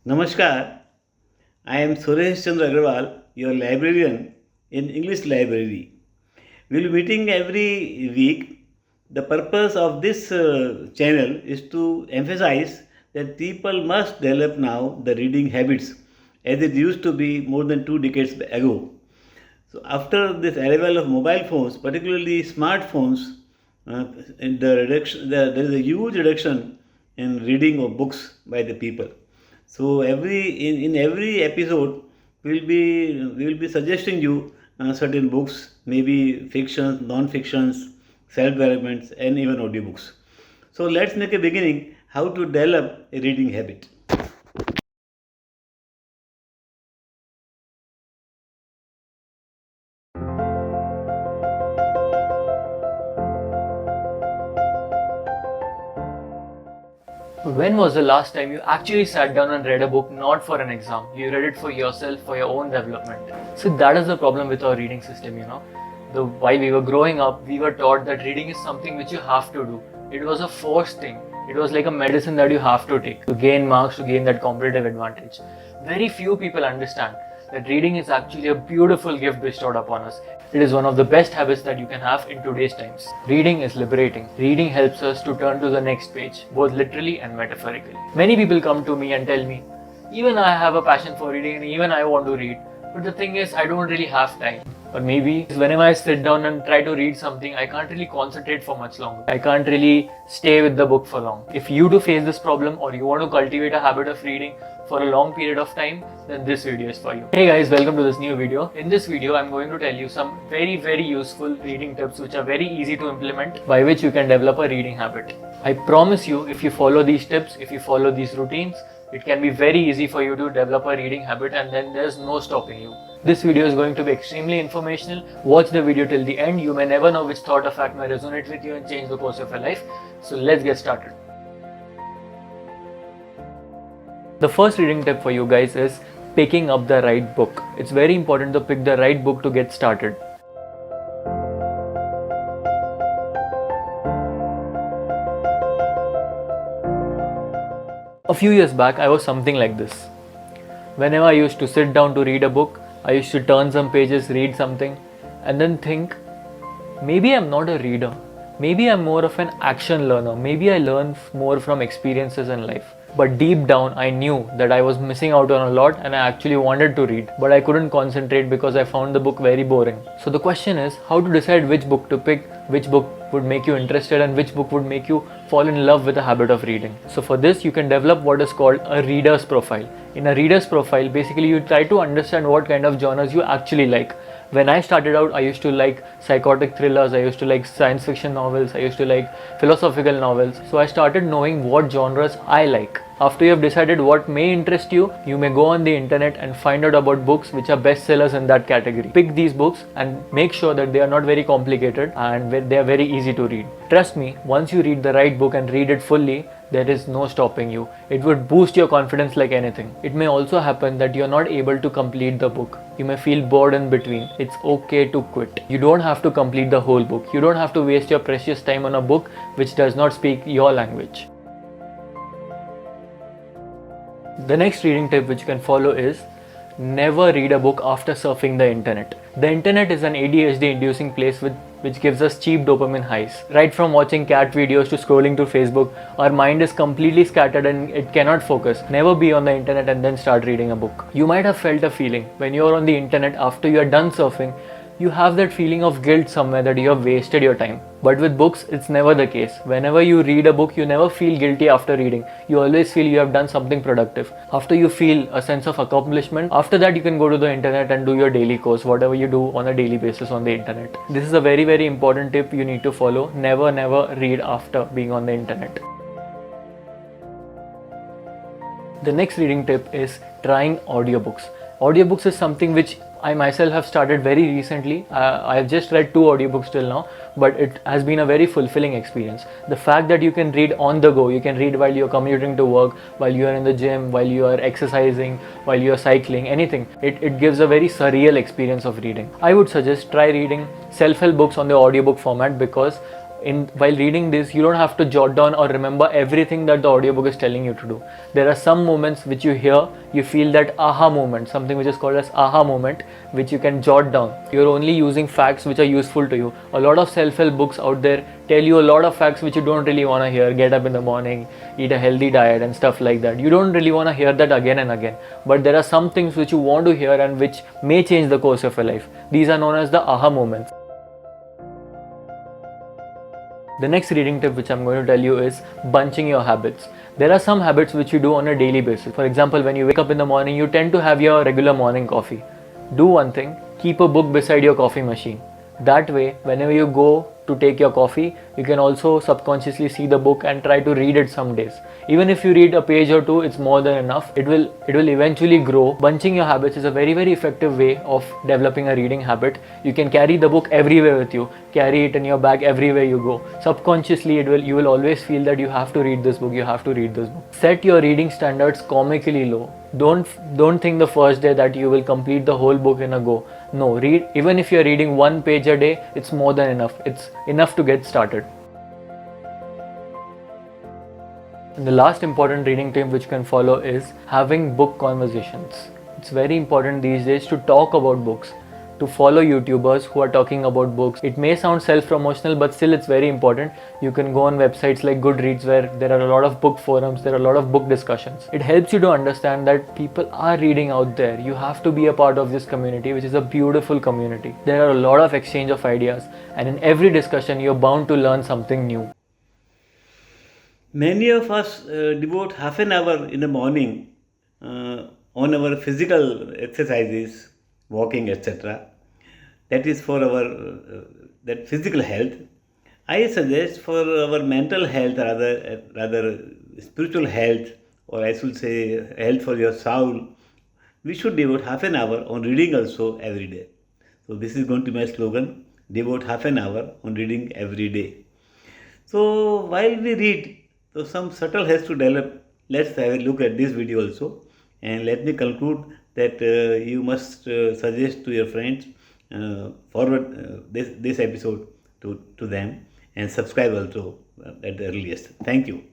Namaskar, I am Suresh Chandra Agarwal, your librarian in English Library. We will be meeting every week. The purpose of this channel is to emphasize that people must develop now the reading habits as it used to be more than 2 decades ago. So after this arrival of mobile phones, particularly smartphones, in there is a huge reduction in reading of books by the people. So in every episode we will be suggesting you certain books, maybe fictions, non-fictions, self-developments, and even audiobooks. So let's make a beginning how to develop a reading habit. When was the last time you actually sat down and read a book not for an exam? You read it for yourself, for your own development. So that is the problem with our reading system. While we were growing up, we were taught that reading is something which you have to do. It was a forced thing. It was like a medicine that you have to take to gain marks, to gain that competitive advantage. Very few people understand that reading is actually a beautiful gift bestowed upon us. It is one of the best habits that you can have in today's times. Reading is liberating. Reading helps us to turn to the next page, both literally and metaphorically. Many people come to me and tell me, even I have a passion for reading and even I want to read. But the thing is, I don't really have time. Or maybe whenever I sit down and try to read something, I can't really concentrate for much longer. I can't really stay with the book for long. If you do face this problem or you want to cultivate a habit of reading for a long period of time, then this video is for you. Hey guys, welcome to this new video. In this video, I'm going to tell you some very useful reading tips which are very easy to implement, by which you can develop a reading habit. I promise you, if you follow these tips, if you follow these routines, it can be very easy for you to develop a reading habit and then there's no stopping you. This video is going to be extremely informational. Watch the video till the end. You may never know which thought or fact may resonate with you and change the course of your life. So let's get started. The first reading tip for you guys is picking up the right book. It's very important to pick the right book to get started. A few years back, I was something like this. Whenever I used to sit down to read a book, I used to turn some pages, read something, and then think, maybe I'm not a reader. Maybe I'm more of an action learner. Maybe I learn more from experiences in life. But deep down, I knew that I was missing out on a lot and I actually wanted to read. But I couldn't concentrate because I found the book very boring. So the question is, how to decide which book to pick, which book would make you interested and which book would make you fall in love with the habit of reading. So for this, you can develop what is called a reader's profile. In a reader's profile, basically you try to understand what kind of genres you actually like. When I started out, I used to like psychotic thrillers, I used to like science fiction novels, I used to like philosophical novels. So I started knowing what genres I like. After you have decided what may interest you, you may go on the internet and find out about books which are bestsellers in that category. Pick these books and make sure that they are not very complicated and they are very easy to read. Trust me, once you read the right book and read it fully, there is no stopping you. It would boost your confidence like anything. It may also happen that you are not able to complete the book. You may feel bored in between. It's okay to quit. You don't have to complete the whole book. You don't have to waste your precious time on a book which does not speak your language. The next reading tip which you can follow is never read a book after surfing the internet. The internet is an ADHD inducing place which gives us cheap dopamine highs. Right from watching cat videos to scrolling through Facebook, our mind is completely scattered and it cannot focus. Never be on the internet and then start reading a book. You might have felt a feeling when you are on the internet after you are done surfing, you have that feeling of guilt somewhere that you have wasted your time. But with books, it's never the case. Whenever you read a book, you never feel guilty after reading. You always feel you have done something productive. After you feel a sense of accomplishment, after that you can go to the internet and do your daily course, whatever you do on a daily basis on the internet. This is a very important tip you need to follow. Never read after being on the internet. The next reading tip is trying audiobooks. Audiobooks is something which I myself have started very recently. I have just read 2 audiobooks till now, but it has been a very fulfilling experience. The fact that you can read on the go, you can read while you're commuting to work, while you are in the gym, while you are exercising, while you are cycling, anything. It gives a very surreal experience of reading. I would suggest try reading self-help books on the audiobook format because While reading this, you don't have to jot down or remember everything that the audiobook is telling you to do. There are some moments which you hear, you feel that aha moment, something which is called as aha moment, which you can jot down. You're only using facts which are useful to you. A lot of self-help books out there tell you a lot of facts which you don't really want to hear. Get up in the morning, eat a healthy diet and stuff like that. You don't really want to hear that again and again. But there are some things which you want to hear and which may change the course of your life. These are known as the aha moments. The next reading tip which I'm going to tell you is bunching your habits. There are some habits which you do on a daily basis. For example, when you wake up in the morning, you tend to have your regular morning coffee. Do one thing, keep a book beside your coffee machine. That way, whenever you go to take your coffee, you can also subconsciously see the book and try to read it some days. Even if you read a page or two, it's more than enough. It will eventually grow. Bunching your habits is a very, very effective way of developing a reading habit. You can carry the book everywhere with you. Carry it in your bag everywhere you go. Subconsciously, you will always feel that you have to read this book, you have to read this book. Set your reading standards comically low. Don't think the first day that you will complete the whole book in a go. No, read, even if you're reading one page a day, it's more than enough. It's enough to get started. And the last important reading tip which you can follow is having book conversations. It's very important these days to talk about books, to follow YouTubers who are talking about books. It may sound self-promotional, but still it's very important. You can go on websites like Goodreads where there are a lot of book forums, there are a lot of book discussions. It helps you to understand that people are reading out there. You have to be a part of this community, which is a beautiful community. There are a lot of exchange of ideas, and in every discussion you're bound to learn something new. Many of us devote half an hour in the morning on our physical exercises, walking, etc. That is for our that physical health. I suggest for our mental health, rather spiritual health, or I should say health for your soul, we should devote half an hour on reading also every day. So this is going to be my slogan: devote half an hour on reading every day. So while we read, so some subtle has to develop. Let's have a look at this video also, and let me conclude that you must suggest to your friends, forward this episode to them, and subscribe also at the earliest. Thank you.